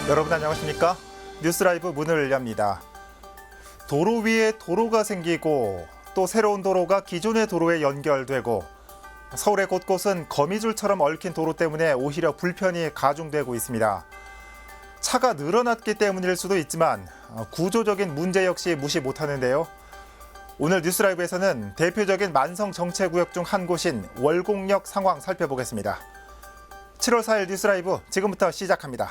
여러분 안녕하십니까? 뉴스라이브 문을 엽니다. 도로 위에 도로가 생기고 또 새로운 도로가 기존의 도로에 연결되고 서울의 곳곳은 거미줄처럼 얽힌 도로 때문에 오히려 불편이 가중되고 있습니다. 차가 늘어났기 때문일 수도 있지만 구조적인 문제 역시 무시 못하는데요. 오늘 뉴스라이브에서는 대표적인 만성 정체구역 중 한 곳인 월곡역 상황 살펴보겠습니다. 7월 4일 뉴스라이브 지금부터 시작합니다.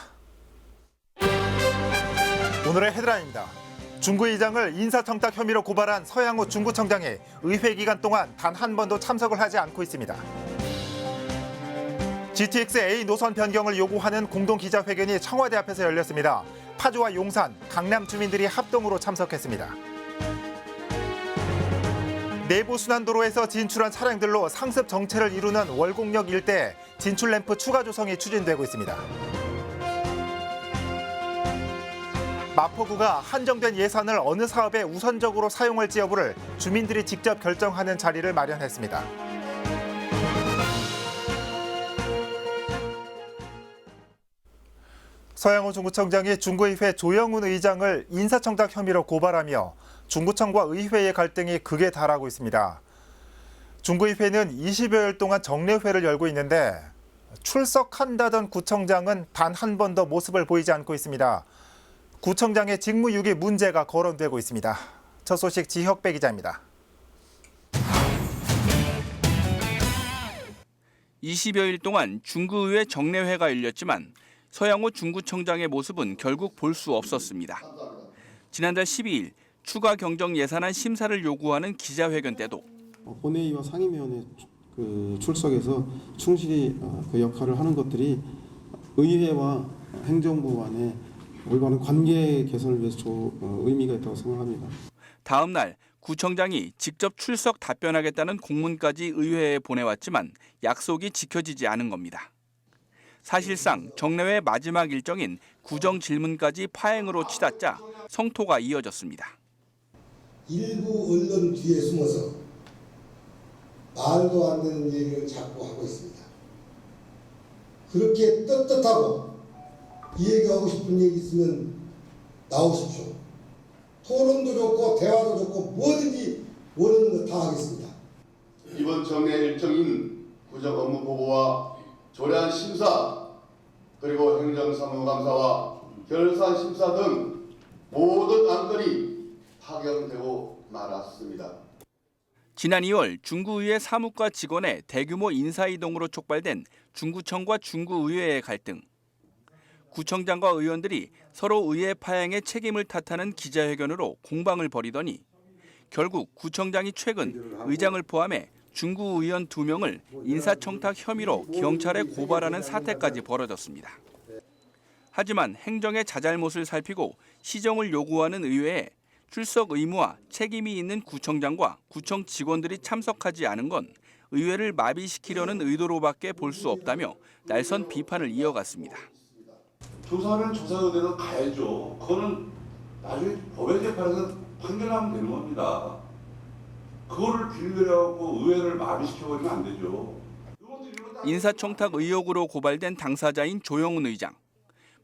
오늘의 헤드라인입니다. 중구의장을 인사청탁 혐의로 고발한 서양호 중구청장이 의회 기간 동안 단 한 번도 참석을 하지 않고 있습니다. GTX A 노선 변경을 요구하는 공동기자회견이 청와대 앞에서 열렸습니다. 파주와 용산, 강남 주민들이 합동으로 참석했습니다. 내부순환도로에서 진출한 차량들로 상습 정체를 이루는 월곡역 일대 진출 램프 추가 조성이 추진되고 있습니다. 마포구가 한정된 예산을 어느 사업에 우선적으로 사용할지 여부를 주민들이 직접 결정하는 자리를 마련했습니다. 서양호 중구청장이 중구의회 조영훈 의장을 인사청탁 혐의로 고발하며 중구청과 의회의 갈등이 극에 달하고 있습니다. 중구의회는 20여일 동안 정례회를 열고 있는데 출석한다던 구청장은 단 한 번도 모습을 보이지 않고 있습니다. 구청장의 직무유기 문제가 거론되고 있습니다. 첫 소식 지혁배 기자입니다. 20여일 동안 중구의회 정례회가 열렸지만 서양호 중구청장의 모습은 결국 볼 수 없었습니다. 지난달 12일 추가 경정 예산안 심사를 요구하는 기자회견 때도 본회의와 상임위원회 출석해서 충실히 그 역할을 하는 것들이 의회와 행정부 간의 올바른 관계 개선을 위해서 의미가 있다고 생각합니다. 다음 날 구청장이 직접 출석 답변하겠다는 공문까지 의회에 보내왔지만 약속이 지켜지지 않은 겁니다. 사실상 정례회 마지막 일정인 구정 질문까지 파행으로 치닫자 성토가 이어졌습니다. 일부 언론 뒤에 숨어서 말도 안 되는 얘기를 자꾸 하고 있습니다. 그렇게 떳떳하고 이 얘기하고 싶은 얘기 있으면 나오십시오. 토론도 좋고 대화도 좋고 뭐든지 원하는 거 다 하겠습니다. 이번 정례 일정인 구정 업무 보고와 조례안 심사 그리고 행정사무감사와 결산 심사 등 모든 안건이 파견되고 말았습니다. 지난 2월 중구의회 사무과 직원의 대규모 인사이동으로 촉발된 중구청과 중구의회의 갈등. 구청장과 의원들이 서로 의회 파행의 책임을 탓하는 기자회견으로 공방을 벌이더니 결국 구청장이 최근 의장을 포함해 중구 의원 2명을 인사청탁 혐의로 경찰에 고발하는 사태까지 벌어졌습니다. 하지만 행정의 자잘못을 살피고 시정을 요구하는 의회에 출석 의무와 책임이 있는 구청장과 구청 직원들이 참석하지 않은 건 의회를 마비시키려는 의도로밖에 볼 수 없다며 날선 비판을 이어갔습니다. 조사는 조사 의대로 가야죠. 그거는 나중에 법의 재판에서 판결하면 되는 겁니다. 그거를 빌려고 의회를 마비시켜버리면 안 되죠. 인사청탁 의혹으로 고발된 당사자인 조영훈 의장.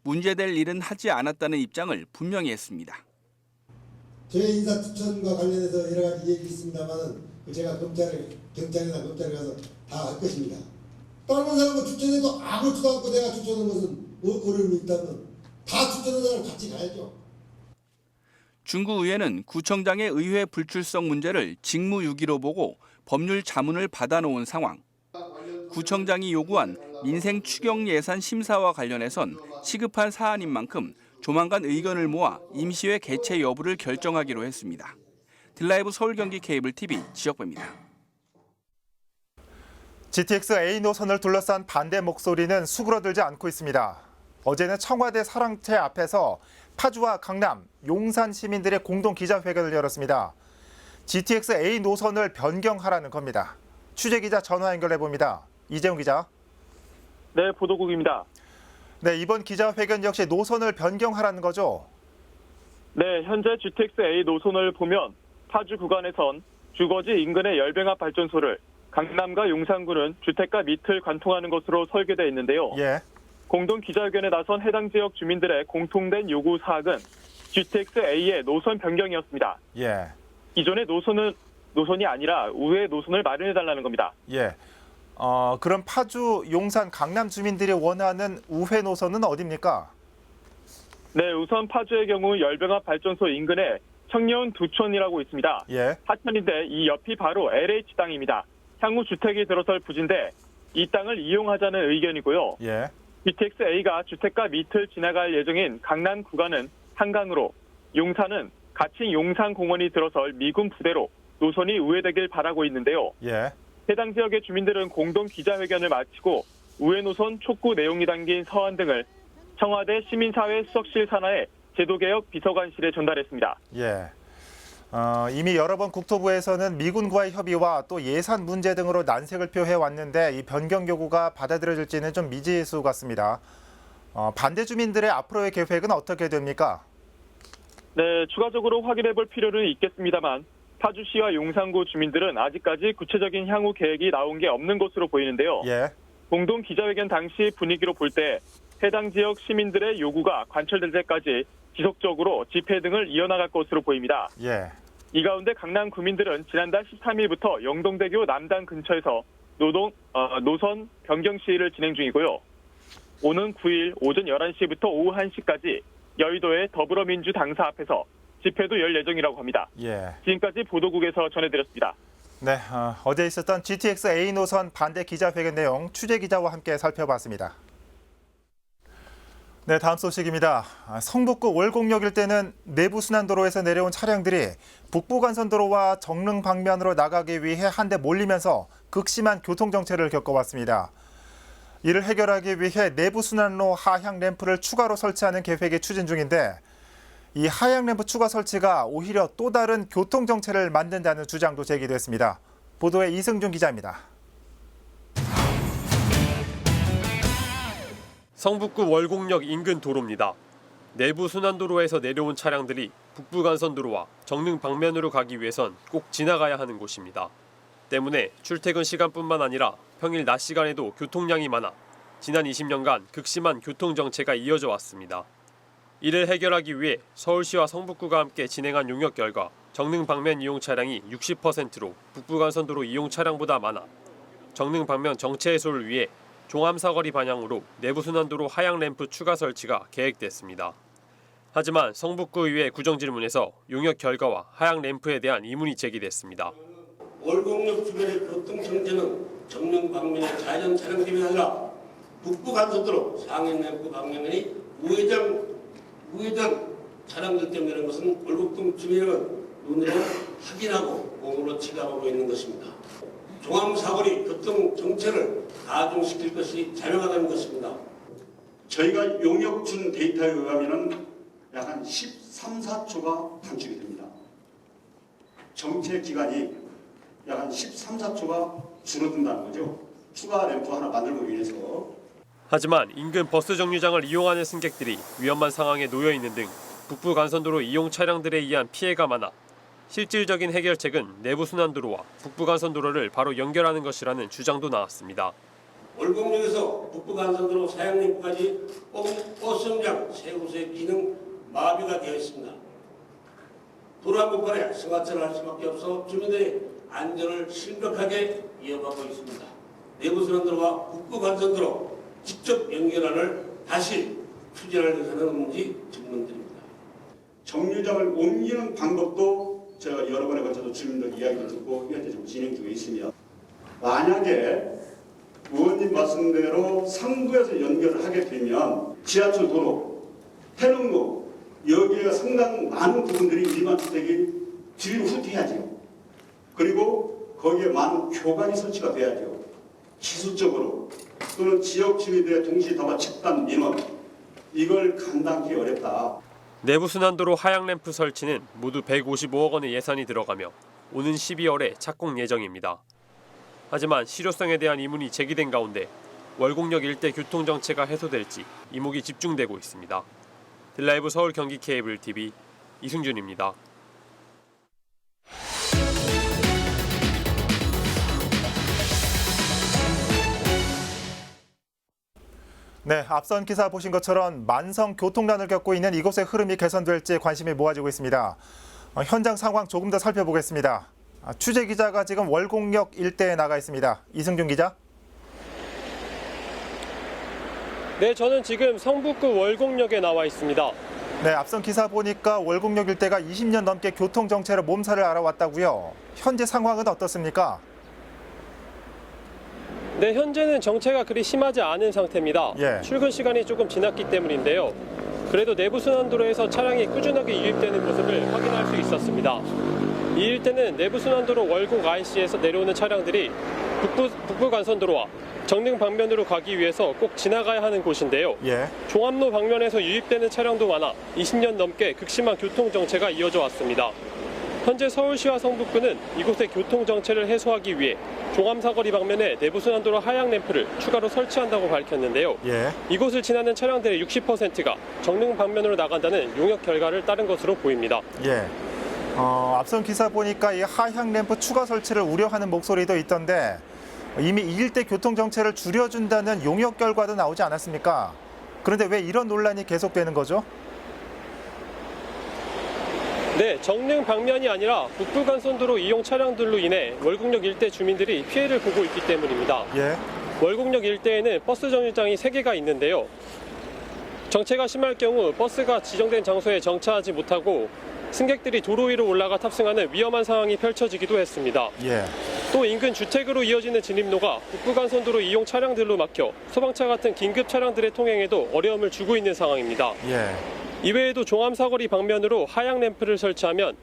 문제될 일은 하지 않았다는 입장을 분명히 했습니다. 저희 인사 추천과 관련해서 여러 가지 얘기 있습니다만은 제가 경찰이나 검찰에 가서 다 할 것입니다. 다른 사람을 추천해도 아무렇지도 않고 내가 추천한 것은 어려움이 있다면 다 추천한 사람 같이 가야죠. 중구의회는 구청장의 의회 불출석 문제를 직무유기로 보고 법률 자문을 받아놓은 상황. 구청장이 요구한 민생 추경 예산 심사와 관련해선 시급한 사안인 만큼 조만간 의견을 모아 임시회 개최 여부를 결정하기로 했습니다. 딜라이브 서울 경기 케이블 TV 지역배입니다. GTX A 노선을 둘러싼 반대 목소리는 수그러들지 않고 있습니다. 어제는 청와대 사랑채 앞에서 파주와 강남, 용산 시민들의 공동 기자회견을 열었습니다. GTX A 노선을 변경하라는 겁니다. 취재기자 전화 연결해봅니다. 이재용 기자. 네, 보도국입니다. 네, 이번 기자회견 역시 노선을 변경하라는 거죠? 네, 현재 GTX A 노선을 보면 파주 구간에선 주거지 인근의 열병합 발전소를 강남과 용산구는 주택가 밑을 관통하는 것으로 설계되어 있는데요. 예. 공동 기자회견에 나선 해당 지역 주민들의 공통된 요구 사항은 GTX-A의 노선 변경이었습니다. 예. 기존의 노선이 아니라 우회 노선을 마련해달라는 겁니다. 예. 그럼 파주, 용산, 강남 주민들이 원하는 우회 노선은 어디입니까? 네, 우선 파주의 경우 열병합 발전소 인근에 청년 두촌이라고 있습니다. 예. 하천인데 이 옆이 바로 LH 땅입니다. 향후 주택이 들어설 부지인데 이 땅을 이용하자는 의견이고요. 예. GTX-A가 주택가 밑을 지나갈 예정인 강남 구간은 한강으로, 용산은 가칭 용산공원이 들어설 미군 부대로 노선이 우회되길 바라고 있는데요. 예. 해당 지역의 주민들은 공동 기자회견을 마치고 우회 노선 촉구 내용이 담긴 서한 등을 청와대 시민사회 수석실 산하의 제도개혁 비서관실에 전달했습니다. 예. 이미 여러 번 국토부에서는 미군과의 협의와 또 예산 문제 등으로 난색을 표해 왔는데 이 변경 요구가 받아들여질지는 좀 미지수 같습니다. 반대 주민들의 앞으로의 계획은 어떻게 됩니까? 네, 추가적으로 확인해 볼 필요는 있겠습니다만 파주시와 용산구 주민들은 아직까지 구체적인 향후 계획이 나온 게 없는 것으로 보이는데요. 예. 공동 기자회견 당시 분위기로 볼 때 해당 지역 시민들의 요구가 관철될 때까지 지속적으로 집회 등을 이어나갈 것으로 보입니다. 예. 이 가운데 강남 구민들은 지난달 13일부터 영동대교 남단 근처에서 노선 변경 시위를 진행 중이고요. 오는 9일 오전 11시부터 오후 1시까지 여의도의 더불어민주당사 앞에서 집회도 열 예정이라고 합니다. 예. 지금까지 보도국에서 전해드렸습니다. 네, 어제 있었던 GTX-A 노선 반대 기자회견 내용 취재 기자와 함께 살펴봤습니다. 네, 다음 소식입니다. 성북구 월곡역 일대는 내부순환도로에서 내려온 차량들이 북부간선도로와 정릉 방면으로 나가기 위해 한데 몰리면서 극심한 교통정체를 겪어왔습니다. 이를 해결하기 위해 내부순환로 하향 램프를 추가로 설치하는 계획이 추진 중인데 이 하향 램프 추가 설치가 오히려 또 다른 교통정체를 만든다는 주장도 제기됐습니다. 보도에 이승준 기자입니다. 성북구 월곡역 인근 도로입니다. 내부 순환도로에서 내려온 차량들이 북부간선도로와 정릉 방면으로 가기 위해선 꼭 지나가야 하는 곳입니다. 때문에 출퇴근 시간뿐만 아니라 평일 낮 시간에도 교통량이 많아 지난 20년간 극심한 교통정체가 이어져 왔습니다. 이를 해결하기 위해 서울시와 성북구가 함께 진행한 용역 결과 정릉 방면 이용 차량이 60%로 북부간선도로 이용 차량보다 많아 정릉 방면 정체 해소를 위해 종암사거리 방향으로 내부순환도로 하향 램프 추가 설치가 계획됐습니다. 하지만 성북구의회 구정질문에서 용역 결과와 하향 램프에 대한 의문이 제기됐습니다. 월곡역 주변의 교통정체는 정릉 방면의 자연 차량 때문이 아니라 북부간선도로 상행 램프 방면의 우회전 차량들 때문이라는 것은 월곡동 주민은 눈으로 확인하고 몸으로 체감하고 있는 것입니다. 종암사거리 교통정체를 가중시킬 것이 자명하다는 것입니다. 저희가 용역 준 데이터에 의하면 약 한 13, 14초가 단축이 됩니다. 정체 기간이 약 한 13, 14초가 줄어든다는 거죠. 추가 램프 하나 만들고 위해서. 하지만 인근 버스 정류장을 이용하는 승객들이 위험한 상황에 놓여 있는 등 북부 간선도로 이용 차량들에 의한 피해가 많아 실질적인 해결책은 내부순환도로와 북부간선도로를 바로 연결하는 것이라는 주장도 나왔습니다. 월곡역에서 북부간선도로 사양림까지 버스 정류장 세 곳의 기능 마비가 되어 있습니다. 도로 한복판에 승하차를 할 수밖에 없어 주민들의 안전을 심각하게 위협하고 있습니다. 내부순환도로와 북부간선도로 직접 연결안을 다시 추진할 의사는 없는지 질문드립니다. 정류장을 옮기는 방법도 제가 여러 번에 걸쳐서 주민들 이야기를 듣고 현재 좀 진행 중에 있으며 만약에 의원님 말씀대로 상부에서 연결을 하게 되면 지하철 도로, 태릉로 여기에 상당 많은 부분들이 일반 주택이 뒤로 후퇴하죠. 그리고 거기에 많은 교관이 설치가 돼야죠. 기술적으로 또는 지역 주민들의 동시다발 집단 민원 이걸 감당하기 어렵다. 내부순환도로 하향 램프 설치는 모두 155억 원의 예산이 들어가며 오는 12월에 착공 예정입니다. 하지만 실효성에 대한 의문이 제기된 가운데 월곡역 일대 교통정체가 해소될지 이목이 집중되고 있습니다. 딜라이브 서울 경기 케이블 TV 이승준입니다. 네, 앞선 기사 보신 것처럼 만성 교통난을 겪고 있는 이곳의 흐름이 개선될지 관심이 모아지고 있습니다. 현장 상황 조금 더 살펴보겠습니다. 취재 기자가 지금 월곡역 일대에 나가 있습니다. 이승준 기자. 네, 저는 지금 성북구 월곡역에 나와 있습니다. 네, 앞선 기사 보니까 월곡역 일대가 20년 넘게 교통 정체로 몸살을 앓아왔다고요. 현재 상황은 어떻습니까? 네, 현재는 정체가 그리 심하지 않은 상태입니다. 예. 출근 시간이 조금 지났기 때문인데요. 그래도 내부 순환도로에서 차량이 꾸준하게 유입되는 모습을 확인할 수 있었습니다. 이 일대는 내부 순환도로 월곡 IC에서 내려오는 차량들이 북부 간선도로와 정릉 방면으로 가기 위해서 꼭 지나가야 하는 곳인데요. 예. 종암로 방면에서 유입되는 차량도 많아 20년 넘게 극심한 교통 정체가 이어져 왔습니다. 현재 서울시와 성북구는 이곳의 교통 정체를 해소하기 위해 종암 사거리 방면에 내부순환도로 하향 램프를 추가로 설치한다고 밝혔는데요. 예. 이곳을 지나는 차량들의 60%가 정릉 방면으로 나간다는 용역 결과를 따른 것으로 보입니다. 예. 앞선 기사 보니까 이 하향 램프 추가 설치를 우려하는 목소리도 있던데 이미 이 일대 교통 정체를 줄여준다는 용역 결과도 나오지 않았습니까? 그런데 왜 이런 논란이 계속되는 거죠? 네, 정릉 방면이 아니라 북부간선도로 이용 차량들로 인해 월곡역 일대 주민들이 피해를 보고 있기 때문입니다. 예. 월곡역 일대에는 버스 정류장이 3개가 있는데요. 정체가 심할 경우 버스가 지정된 장소에 정차하지 못하고 승객들이 도로 위로 올라가 탑승하는 위험한 상황이 펼쳐지기도 했습니다. 예. 또 인근 주택으로 이어지는 진입로가 북부간선도로 이용 차량들로 막혀 소방차 같은 긴급 차량들의 통행에도 어려움을 주고 있는 상황입니다. 예. 이외에도 종암사거리 방면으로 하향 램프를 설치하면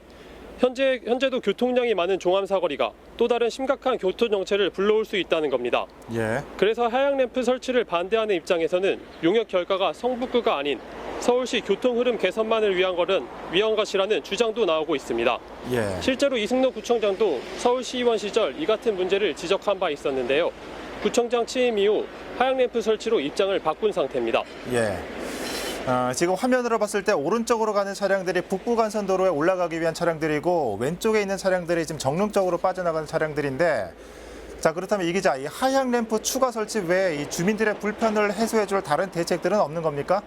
현재도 교통량이 많은 종암사거리가 또 다른 심각한 교통 정체를 불러올 수 있다는 겁니다. 예. 그래서 하향 램프 설치를 반대하는 입장에서는 용역 결과가 성북구가 아닌 서울시 교통 흐름 개선만을 위한 것이라는 주장도 나오고 있습니다. 예. 실제로 이승로 구청장도 서울시의원 시절 이 같은 문제를 지적한 바 있었는데요. 구청장 취임 이후 하향 램프 설치로 입장을 바꾼 상태입니다. 예. 지금 화면으로 봤을 때 오른쪽으로 가는 차량들이 북부간선도로에 올라가기 위한 차량들이고 왼쪽에 있는 차량들이 지금 정릉 쪽으로 빠져나가는 차량들인데 자 그렇다면 이 기자, 이 하향 램프 추가 설치 외에 이 주민들의 불편을 해소해줄 다른 대책들은 없는 겁니까?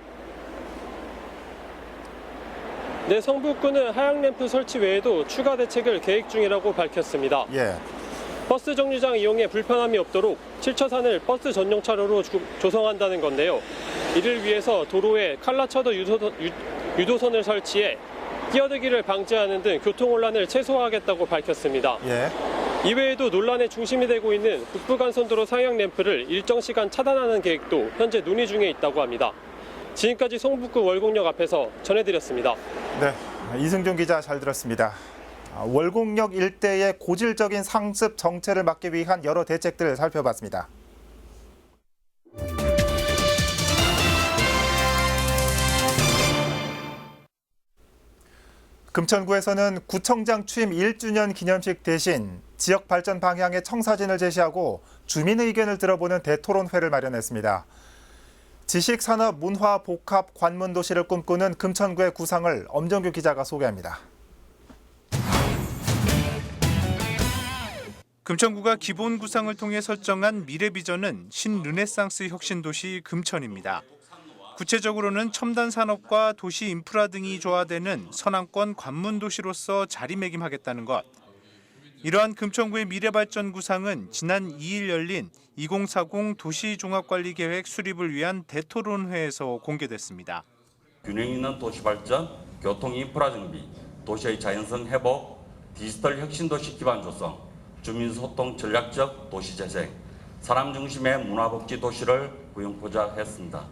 네, 성북구는 하향 램프 설치 외에도 추가 대책을 계획 중이라고 밝혔습니다. 예. 버스 정류장 이용에 불편함이 없도록 7차선을 버스 전용 차로로 조성한다는 건데요. 이를 위해서 도로에 칼라처더 유도선을 설치해 끼어들기를 방지하는 등 교통혼란을 최소화하겠다고 밝혔습니다. 예. 이외에도 논란의 중심이 되고 있는 북부간선도로 상향 램프를 일정 시간 차단하는 계획도 현재 논의 중에 있다고 합니다. 지금까지 성북구 월곡역 앞에서 전해드렸습니다. 네, 이승준 기자 잘 들었습니다. 월곡역 일대의 고질적인 상습 정체를 막기 위한 여러 대책들을 살펴봤습니다. 금천구에서는 구청장 취임 1주년 기념식 대신 지역 발전 방향의 청사진을 제시하고 주민 의견을 들어보는 대토론회를 마련했습니다. 지식, 산업, 문화, 복합, 관문 도시를 꿈꾸는 금천구의 구상을 엄정규 기자가 소개합니다. 금천구가 기본 구상을 통해 설정한 미래 비전은 신르네상스 혁신도시 금천입니다. 구체적으로는 첨단 산업과 도시 인프라 등이 조화되는 선안권 관문 도시로서 자리매김하겠다는 것. 이러한 금천구의 미래발전 구상은 지난 2일 열린 2040 도시종합관리계획 수립을 위한 대토론회에서 공개됐습니다. 균형 있는 도시 발전, 교통 인프라 정비, 도시의 자연성 회복, 디지털 혁신도시 기반 조성, 주민소통 전략적 도시재생, 사람 중심의 문화복지 도시를 구형포자 했습니다.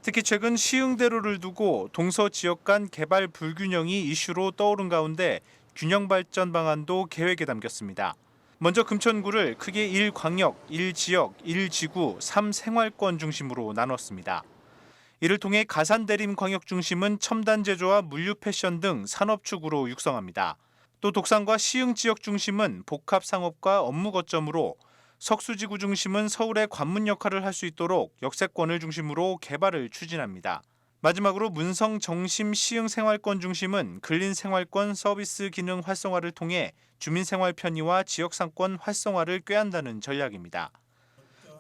특히 최근 시흥대로를 두고 동서 지역 간 개발 불균형이 이슈로 떠오른 가운데 균형 발전 방안도 계획에 담겼습니다. 먼저 금천구를 크게 1광역, 1지역, 1지구, 3생활권 중심으로 나눴습니다. 이를 통해 가산대림 광역 중심은 첨단 제조와 물류 패션 등 산업축으로 육성합니다. 또 독산과 시흥 지역 중심은 복합 상업과 업무 거점으로 석수지구 중심은 서울의 관문 역할을 할 수 있도록 역세권을 중심으로 개발을 추진합니다. 마지막으로 문성 정심 시흥 생활권 중심은 근린 생활권 서비스 기능 활성화를 통해 주민 생활 편의와 지역 상권 활성화를 꾀한다는 전략입니다.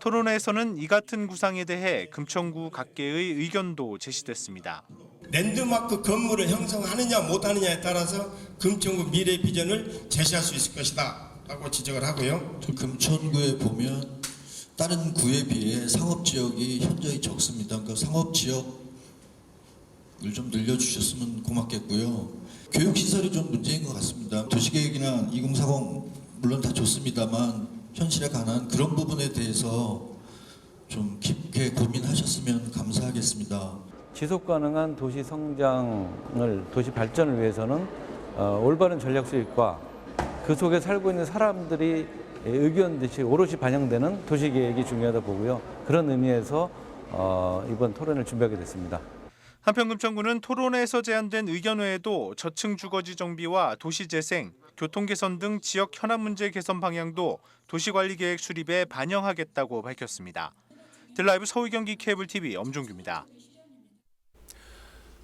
토론회에서는 이 같은 구상에 대해 금천구 각계의 의견도 제시됐습니다. 랜드마크 건물을 형성하느냐 못하느냐에 따라서 금천구 미래 비전을 제시할 수 있을 것이다 라고 지적을 하고요. 금천구에 보면 다른 구에 비해 상업지역이 현저히 적습니다. 그러니까 상업지역을 좀 늘려주셨으면 고맙겠고요. 교육시설이 좀 문제인 것 같습니다. 도시계획이나 2040 물론 다 좋습니다만 현실에 관한 그런 부분에 대해서 좀 깊게 고민하셨으면 감사하겠습니다. 지속 가능한 도시 성장을, 도시 발전을 위해서는 올바른 전략 수립과 그 속에 살고 있는 사람들이 의견듯이 오롯이 반영되는 도시계획이 중요하다 보고요. 그런 의미에서 이번 토론을 준비하게 됐습니다. 한편 금천구는 토론회에서 제안된 의견 외에도 저층 주거지 정비와 도시재생, 교통개선 등 지역 현안 문제 개선 방향도 도시관리계획 수립에 반영하겠다고 밝혔습니다. 딜라이브 서울경기 케이블TV 엄종규입니다.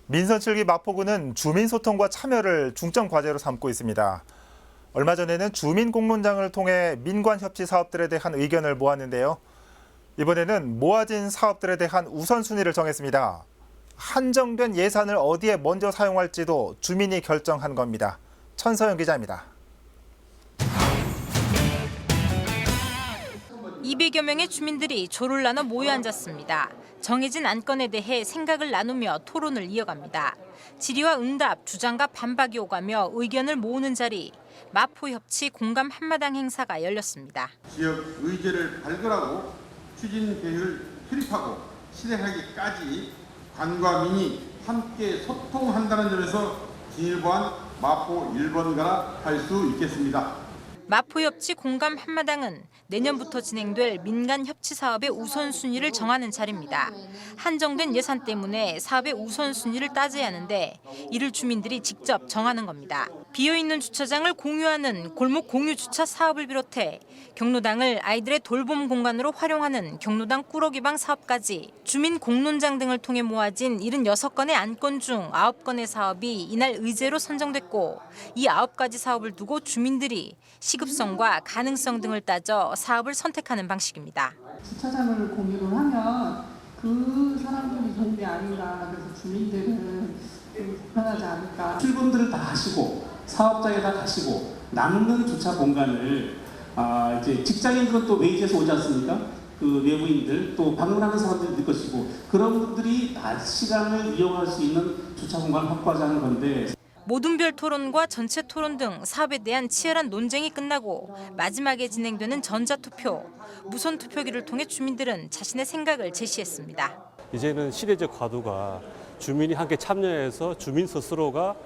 민선 7기 마포구는 주민소통과 참여를 중점 과제로 삼고 있습니다. 얼마 전에는 주민공론장을 통해 민관협치 사업들에 대한 의견을 모았는데요. 이번에는 모아진 사업들에 대한 우선순위를 정했습니다. 한정된 예산을 어디에 먼저 사용할지도 주민이 결정한 겁니다. 천서영 기자입니다. 200여 명의 주민들이 조를 나눠 모여 앉았습니다. 정해진 안건에 대해 생각을 나누며 토론을 이어갑니다. 질의와 응답, 주장과 반박이 오가며 의견을 모으는 자리, 마포협치 공감 한마당 행사가 열렸습니다. 지역 의제를 발굴하고 추진 계획을 수립하고 실행하기까지 관과 민이 함께 소통한다는 점에서 진일보한 마포 1번가라 할 수 있겠습니다. 마포협치 공감 한마당은 내년부터 진행될 민간 협치 사업의 우선순위를 정하는 자리입니다. 한정된 예산 때문에 사업의 우선순위를 따져야 하는데 이를 주민들이 직접 정하는 겁니다. 비어있는 주차장을 공유하는 골목 공유 주차 사업을 비롯해 경로당을 아이들의 돌봄 공간으로 활용하는 경로당 꾸러기방 사업까지 주민 공론장 등을 통해 모아진 76건의 안건 중 9건의 사업이 이날 의제로 선정됐고 이 9가지 사업을 두고 주민들이 시급성과 가능성 등을 따져 사업을 선택하는 방식입니다. 주차장을 공유를 하면 그 사람들이 도움이 아닌가, 그래서 주민들은 불편하지 않을까. 출근들을 다 하시고 사업장에 다 가시고 남는 주차 공간을 이제 직장인들은 또 외지에서 오지 않습니까? 그 외부인들 또 방문하는 사람들이 있을 것이고 그런 분들이 낮 시간을 이용할 수 있는 주차 공간을 확보하자는 건데. 모든별 토론과 전체 토론 등 사업에 대한 치열한 논쟁이 끝나고 마지막에 진행되는 전자투표, 무선투표기를 통해 주민들은 자신의 생각을 제시했습니다. 이제는 시대적 과도가 주민이 함께 참여해서 주민 스스로가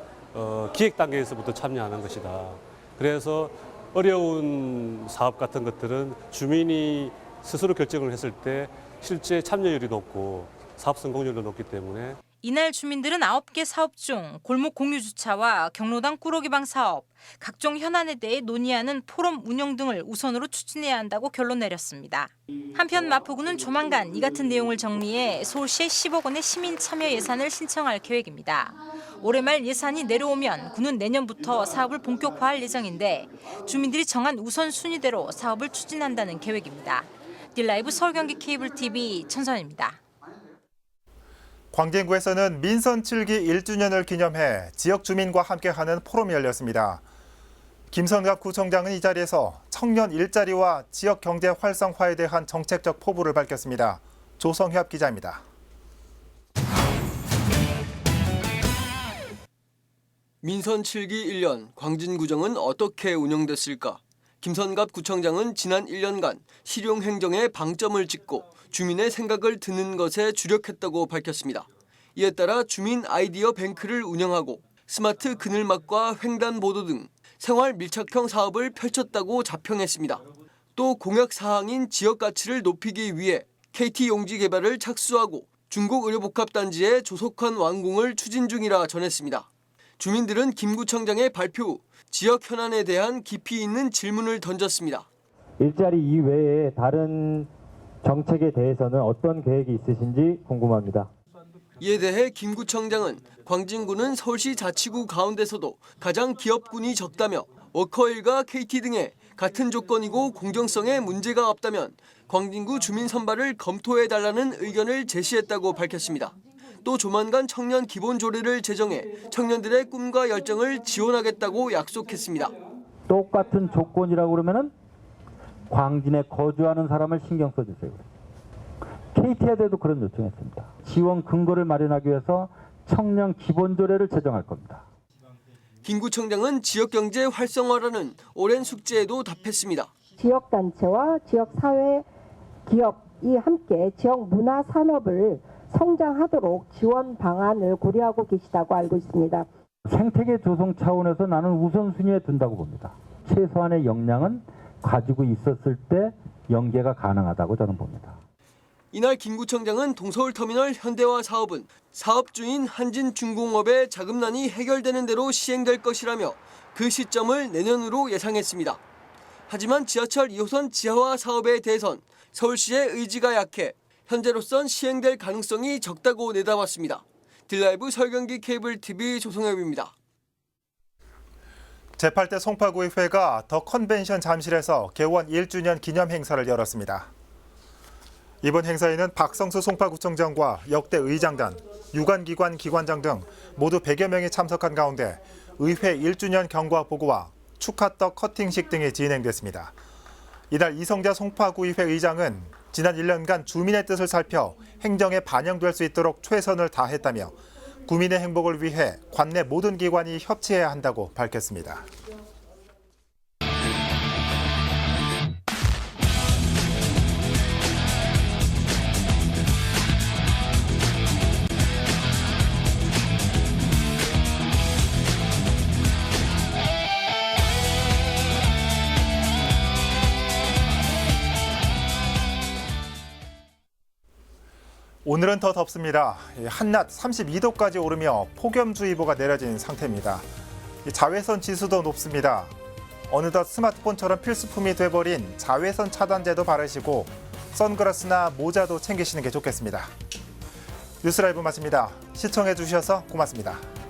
기획 단계에서부터 참여하는 것이다. 그래서 어려운 사업 같은 것들은 주민이 스스로 결정을 했을 때 실제 참여율이 높고 사업 성공률도 높기 때문에 이날 주민들은 9개 사업 중 골목 공유 주차와 경로당 꾸러기방 사업, 각종 현안에 대해 논의하는 포럼 운영 등을 우선으로 추진해야 한다고 결론 내렸습니다. 한편 마포구는 조만간 이 같은 내용을 정리해 서울시에 10억 원의 시민 참여 예산을 신청할 계획입니다. 올해 말 예산이 내려오면 구는 내년부터 사업을 본격화할 예정인데 주민들이 정한 우선순위대로 사업을 추진한다는 계획입니다. 딜라이브 서울경기 케이블TV 천선입니다. 광진구에서는 민선 7기 1주년을 기념해 지역 주민과 함께하는 포럼이 열렸습니다. 김선갑 구청장은 이 자리에서 청년 일자리와 지역 경제 활성화에 대한 정책적 포부를 밝혔습니다. 조성협 기자입니다. 민선 7기 1년 광진구청은 어떻게 운영됐을까? 김선갑 구청장은 지난 1년간 실용행정에 방점을 찍고 주민의 생각을 듣는 것에 주력했다고 밝혔습니다. 이에 따라 주민 아이디어 뱅크를 운영하고 스마트 그늘막과 횡단보도 등 생활 밀착형 사업을 펼쳤다고 자평했습니다. 또 공약 사항인 지역 가치를 높이기 위해 KT 용지 개발을 착수하고 중국 의료복합단지의 조속한 완공을 추진 중이라 전했습니다. 주민들은 김 구청장의 발표 후 지역 현안에 대한 깊이 있는 질문을 던졌습니다. 일자리 이외에 다른 정책에 대해서는 어떤 계획이 있으신지 궁금합니다. 이에 대해 김 구청장은 광진구는 서울시 자치구 가운데서도 가장 기업군이 적다며 워커힐과 KT 등의 같은 조건이고 공정성에 문제가 없다면 광진구 주민 선발을 검토해달라는 의견을 제시했다고 밝혔습니다. 또 조만간 청년 기본 조례를 제정해 청년들의 꿈과 열정을 지원하겠다고 약속했습니다. 똑같은 조건이라고 그러면은 광진에 거주하는 사람을 신경 써주세요. KT에도 그런 요청했습니다. 지원 근거를 마련하기 위해서 청년 기본 조례를 제정할 겁니다. 김 구청장은 지역경제 활성화라는 오랜 숙제에도 답했습니다. 지역단체와 지역사회, 기업이 함께 지역 문화 산업을 성장하도록 지원 방안을 고려하고 계시다고 알고 있습니다. 생태계 조성 차원에서 나는 우선순위에 둔다고 봅니다. 최소한의 역량은 가지고 있었을 때 연계가 가능하다고 저는 봅니다. 이날 김 구청장은 동서울터미널 현대화 사업은 사업주인 한진중공업의 자금난이 해결되는 대로 시행될 것이라며 그 시점을 내년으로 예상했습니다. 하지만 지하철 2호선 지하화 사업에 대해선 서울시의 의지가 약해 현재로선 시행될 가능성이 적다고 내다봤습니다. 딜라이브 설경기 케이블 TV 조성엽입니다. 제8대 송파구의회가 더 컨벤션 잠실에서 개원 1주년 기념 행사를 열었습니다. 이번 행사에는 박성수 송파구청장과 역대 의장 등 유관기관 기관장 등 모두 100여 명이 참석한 가운데 의회 1주년 경과 보고와 축하떡 커팅식 등이 진행됐습니다. 이날 이성자 송파구의회 의장은 지난 1년간 주민의 뜻을 살펴 행정에 반영될 수 있도록 최선을 다했다며 구민의 행복을 위해 관내 모든 기관이 협치해야 한다고 밝혔습니다. 오늘은 더 덥습니다. 한낮 32도까지 오르며 폭염주의보가 내려진 상태입니다. 자외선 지수도 높습니다. 어느덧 스마트폰처럼 필수품이 돼버린 자외선 차단제도 바르시고 선글라스나 모자도 챙기시는 게 좋겠습니다. 뉴스라이브 마칩니다. 시청해주셔서 고맙습니다.